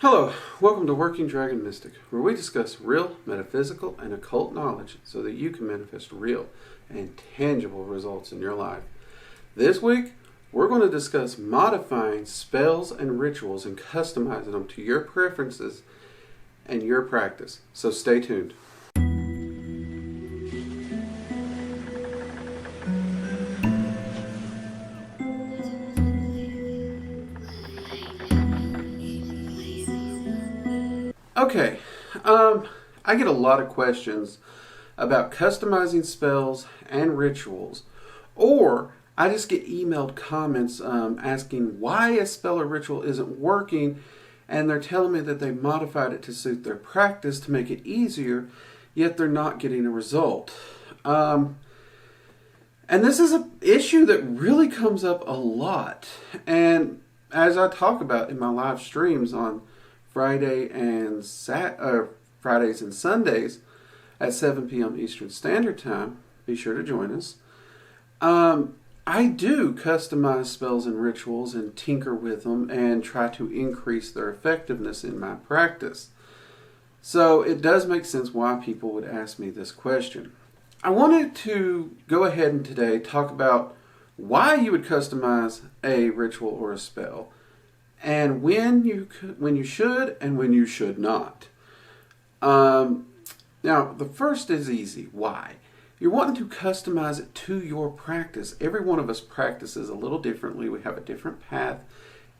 Hello, welcome to Working Dragon Mystic, where we discuss real, metaphysical, and occult knowledge so that you can manifest real and tangible results in your life. This week, we're going to discuss modifying spells and rituals and customizing them to your preferences and your practice. So stay tuned. Okay, I get a lot of questions about customizing spells and rituals, or I just get emailed comments asking why a spell or ritual isn't working, and they're telling me that they modified it to suit their practice to make it easier, yet they're not getting a result. And this is an issue that really comes up a lot, and as I talk about in my live streams on Fridays and Sundays at 7 p.m. Eastern Standard Time. Be sure to join us. I do customize spells and rituals and tinker with them and try to increase their effectiveness in my practice. So it does make sense why people would ask me this question. I wanted to go ahead and today talk about why you would customize a ritual or a spell, and when you should and when you should not. Now, the first is easy. Why? You're wanting to customize it to your practice. Every one of us practices a little differently. We have a different path.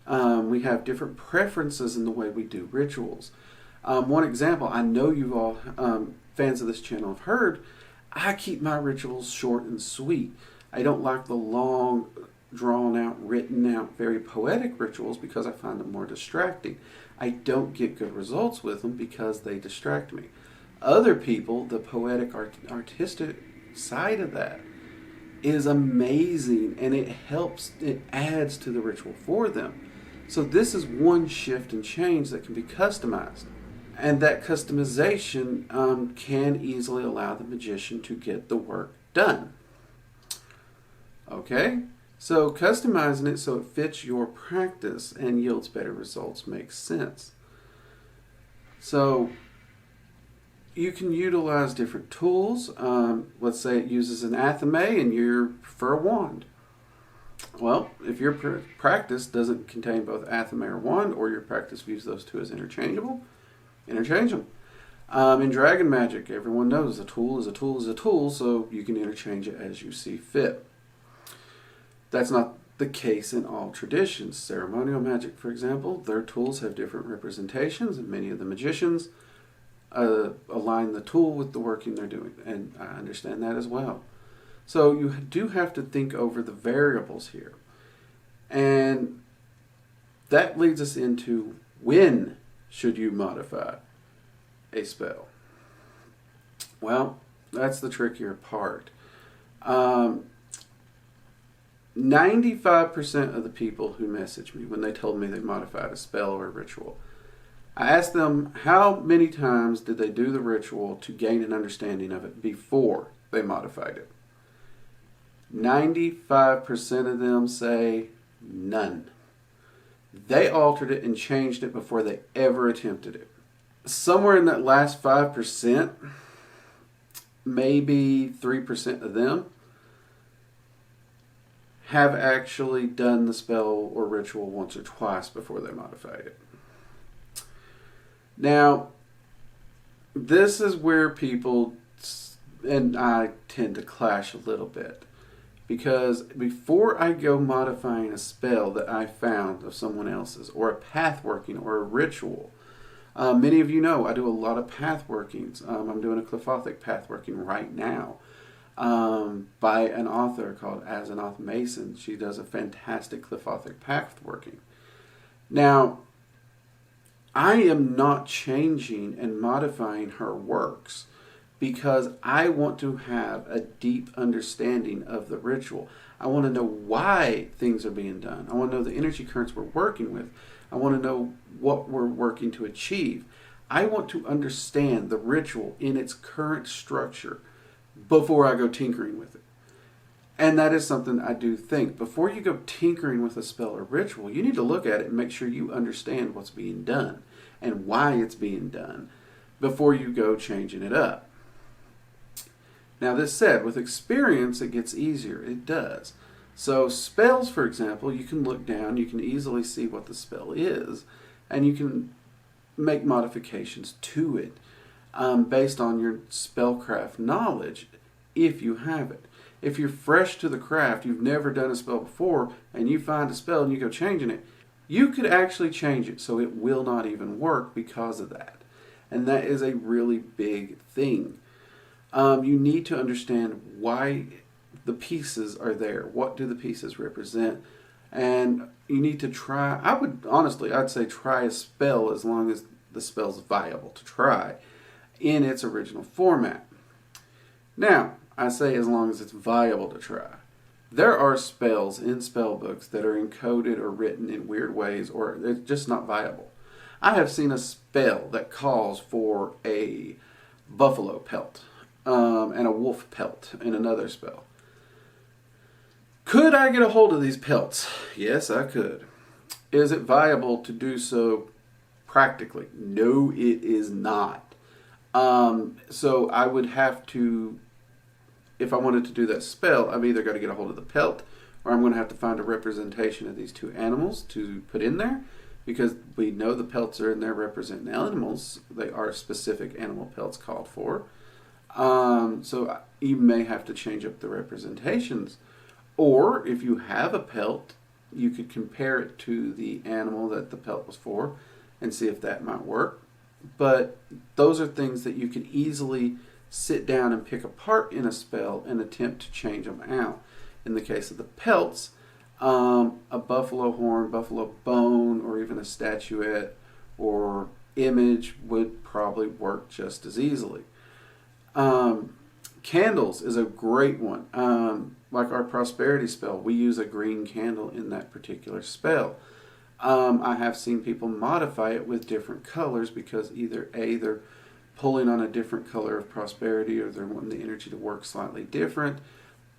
We have different preferences in the way we do rituals. One example, I know you all, fans of this channel, have heard, I keep my rituals short and sweet. I don't like the long, drawn out, written out, very poetic rituals because I find them more distracting. I don't get good results with them because they distract me. Other people, the poetic, artistic side of that is amazing, and it adds to the ritual for them. So this is one shift and change that can be customized. And that customization can easily allow the magician to get the work done. Okay? So customizing it so it fits your practice and yields better results makes sense. So you can utilize different tools. Let's say it uses an athame and you prefer a wand. Well, if your practice doesn't contain both athame or wand, or your practice views those two as interchangeable, interchange them. In Dragon Magic, everyone knows a tool is a tool is a tool, so you can interchange it as you see fit. That's not the case in all traditions. Ceremonial magic, for example, their tools have different representations, and many of the magicians align the tool with the working they're doing, and I understand that as well. So you do have to think over the variables here. And that leads us into when should you modify a spell? Well, that's the trickier part. 95% of the people who message me when they told me they modified a spell or a ritual, I asked them how many times did they do the ritual to gain an understanding of it before they modified it. 95% of them say none. They altered it and changed it before they ever attempted it. Somewhere in that last 5%, maybe 3% of them have actually done the spell or ritual once or twice before they modified it. Now, this is where people and I tend to clash a little bit. Because before I go modifying a spell that I found of someone else's, or a path working, or a ritual, many of you know I do a lot of path workings. I'm doing a Clifothic path working right now. By an author called Azanoth Mason. She does a fantastic Clifothic path working. Now, I am not changing and modifying her works because I want to have a deep understanding of the ritual. I want to know why things are being done. I want to know the energy currents we're working with. I want to know what we're working to achieve. I want to understand the ritual in its current structure before I go tinkering with it. And that is something I do think. Before you go tinkering with a spell or ritual, you need to look at it and make sure you understand what's being done. and why it's being done before you go changing it up. Now, this said, with experience, it gets easier. It does. So spells, for example, you can look down, you can easily see what the spell is, and you can make modifications to it based on your spellcraft knowledge, if you have it. If you're fresh to the craft, you've never done a spell before, and you find a spell and you go changing it, you could actually change it so it will not even work because of that. And that is a really big thing. You need to understand why the pieces are there. What do the pieces represent? And you need to try, I'd say try a spell as long as the spell's viable to try in its original format. Now, I say as long as it's viable to try. There are spells in spell books that are encoded or written in weird ways, or they're just not viable. I have seen a spell that calls for a buffalo pelt and a wolf pelt in another spell. Could I get a hold of these pelts? Yes, I could. Is it viable to do so practically? No, it is not. So I would have to, if I wanted to do that spell, I've either got to get a hold of the pelt, or I'm going to have to find a representation of these two animals to put in there, because we know the pelts are in there representing animals. They are specific animal pelts called for. So you may have to change up the representations. Or if you have a pelt, you could compare it to the animal that the pelt was for and see if that might work. But those are things that you can easily sit down and pick apart in a spell and attempt to change them out. In the case of the pelts, a buffalo horn, buffalo bone, or even a statuette or image would probably work just as easily. Candles is a great one. Like our prosperity spell, we use a green candle in that particular spell. I have seen people modify it with different colors because either A, they're pulling on a different color of prosperity, or they're wanting the energy to work slightly different.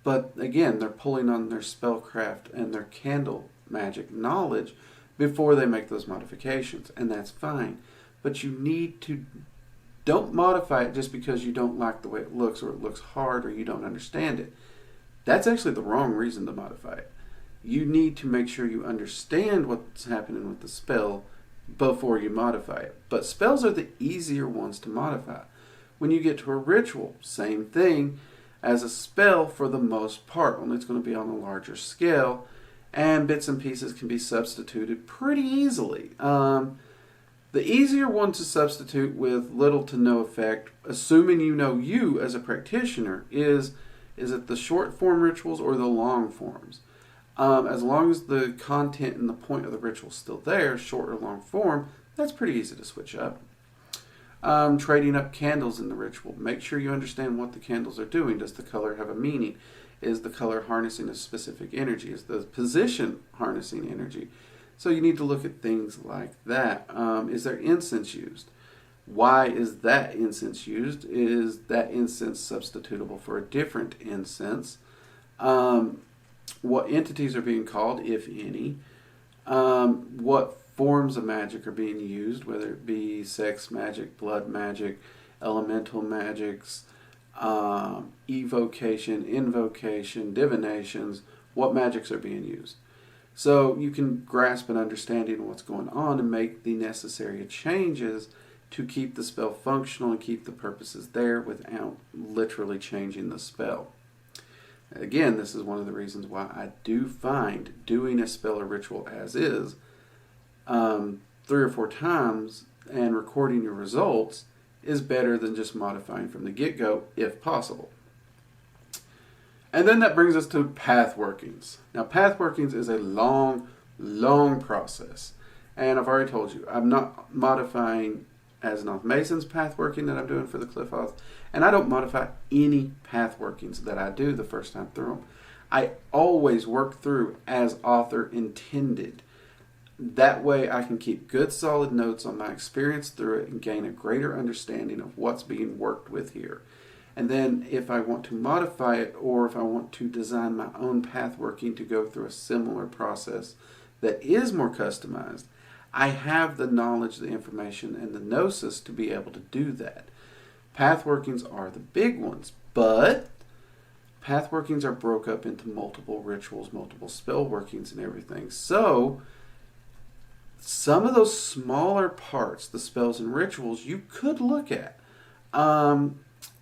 But again, they're pulling on their spellcraft and their candle magic knowledge before they make those modifications, and that's fine. But you need to, don't modify it just because you don't like the way it looks, or it looks hard, or you don't understand it. That's actually the wrong reason to modify it. You need to make sure you understand what's happening with the spell before you modify it. But spells are the easier ones to modify. When you get to a ritual, same thing as a spell for the most part, only it's going to be on a larger scale, and bits and pieces can be substituted pretty easily. The easier one to substitute with little to no effect, assuming you know you as a practitioner, is it the short form rituals or the long forms? As long as the content and the point of the ritual is still there, short or long form, that's pretty easy to switch up. Trading up candles in the ritual. Make sure you understand what the candles are doing. Does the color have a meaning? Is the color harnessing a specific energy? Is the position harnessing energy? So you need to look at things like that. Is there incense used? Why is that incense used? Is that incense substitutable for a different incense? What entities are being called, if any? What forms of magic are being used, whether it be sex magic, blood magic, elemental magics, evocation, invocation, divinations, what magics are being used. So you can grasp an understanding of what's going on and make the necessary changes to keep the spell functional and keep the purposes there without literally changing the spell. Again, this is one of the reasons why I do find doing a spell or ritual as is 3 or 4 times and recording your results is better than just modifying from the get-go, if possible. And then that brings us to path workings. Now, path workings is a long, long process. And I've already told you, I'm not modifying Azonoth Mason's path working that I'm doing for the Cliff Oath, and I don't modify any path workings that I do the first time through them. I always work through as author intended. That way I can keep good solid notes on my experience through it and gain a greater understanding of what's being worked with here. And then if I want to modify it, or if I want to design my own path working to go through a similar process that is more customized, I have the knowledge, the information, and the gnosis to be able to do that. Path workings are the big ones, but path workings are broke up into multiple rituals, multiple spell workings, and everything. So some of those smaller parts, the spells and rituals, you could look at.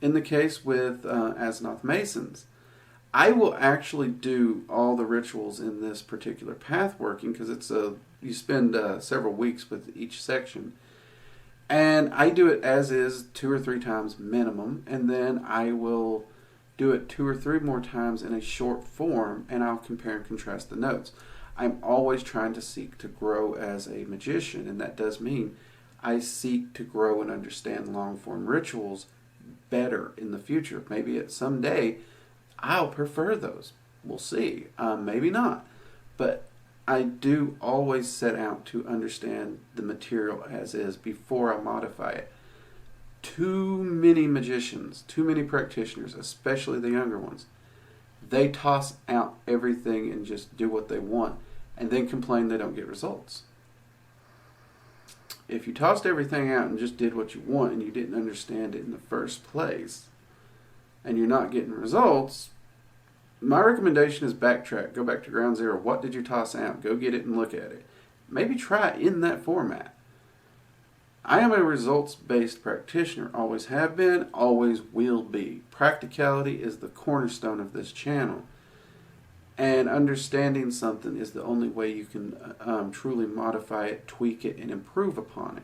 In the case with Aznath Masons, I will actually do all the rituals in this particular path working because you spend several weeks with each section. And I do it as is 2 or 3 times minimum, and then I will do it 2 or 3 more times in a short form, and I'll compare and contrast the notes. I'm always trying to seek to grow as a magician, and that does mean I seek to grow and understand long form rituals better in the future. Maybe someday I'll prefer those. We'll see. Maybe not. But I do always set out to understand the material as is before I modify it. Too many magicians, too many practitioners, especially the younger ones, they toss out everything and just do what they want and then complain they don't get results. If you tossed everything out and just did what you want and you didn't understand it in the first place and you're not getting results, my recommendation is backtrack. Go back to ground zero. What did you toss out? Go get it and look at it. Maybe try it in that format. I am a results-based practitioner. Always have been, always will be. Practicality is the cornerstone of this channel. And understanding something is the only way you can truly modify it, tweak it, and improve upon it.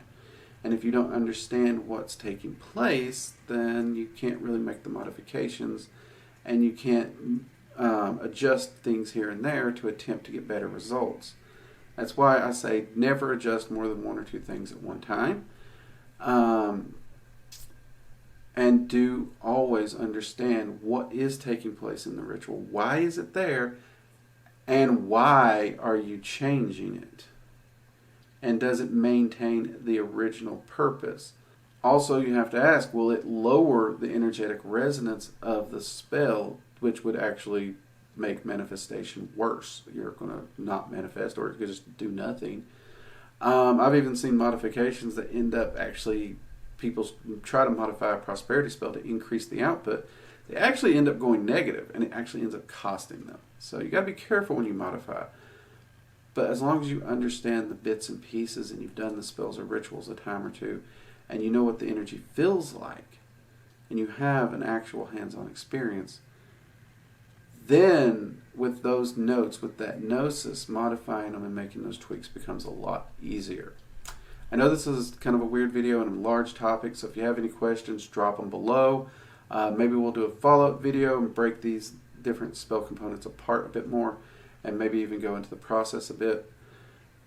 And if you don't understand what's taking place, then you can't really make the modifications, and you can't adjust things here and there to attempt to get better results. That's why I say never adjust more than 1 or 2 things at one time. And do always understand what is taking place in the ritual. Why is it there? And why are you changing it? And does it maintain the original purpose? Also, you have to ask, will it lower the energetic resonance of the spell, which would actually make manifestation worse? You're going to not manifest, or it could just do nothing. I've even seen modifications that end up actually, people try to modify a prosperity spell to increase the output. They actually end up going negative, and it actually ends up costing them. So you got to be careful when you modify. But as long as you understand the bits and pieces, and you've done the spells or rituals a time or two, and you know what the energy feels like, and you have an actual hands-on experience, then with those notes, with that gnosis, modifying them and making those tweaks becomes a lot easier. I know this is kind of a weird video and a large topic, so if you have any questions, drop them below. Maybe we'll do a follow-up video and break these different spell components apart a bit more, and maybe even go into the process a bit.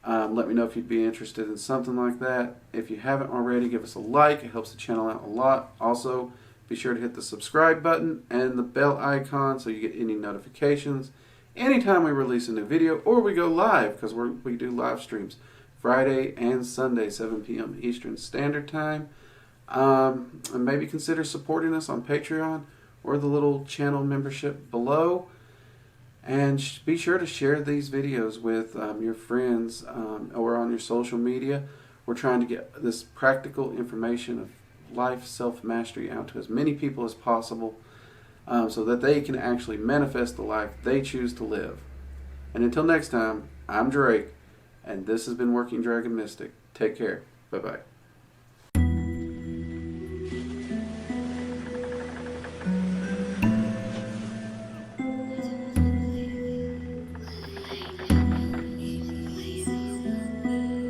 Let me know if you'd be interested in something like that. If you haven't already, give us a like. It helps the channel out a lot. Also, be sure to hit the subscribe button and the bell icon so you get any notifications anytime we release a new video or we go live, because we do live streams Friday and Sunday, 7 p.m. Eastern Standard Time. And maybe consider supporting us on Patreon or the little channel membership below. And be sure to share these videos with your friends or on your social media. We're trying to get this practical information of life self-mastery out to as many people as possible so that they can actually manifest the life they choose to live. And until next time, I'm Drake, and this has been Working Dragon Mystic. Take care. Bye-bye.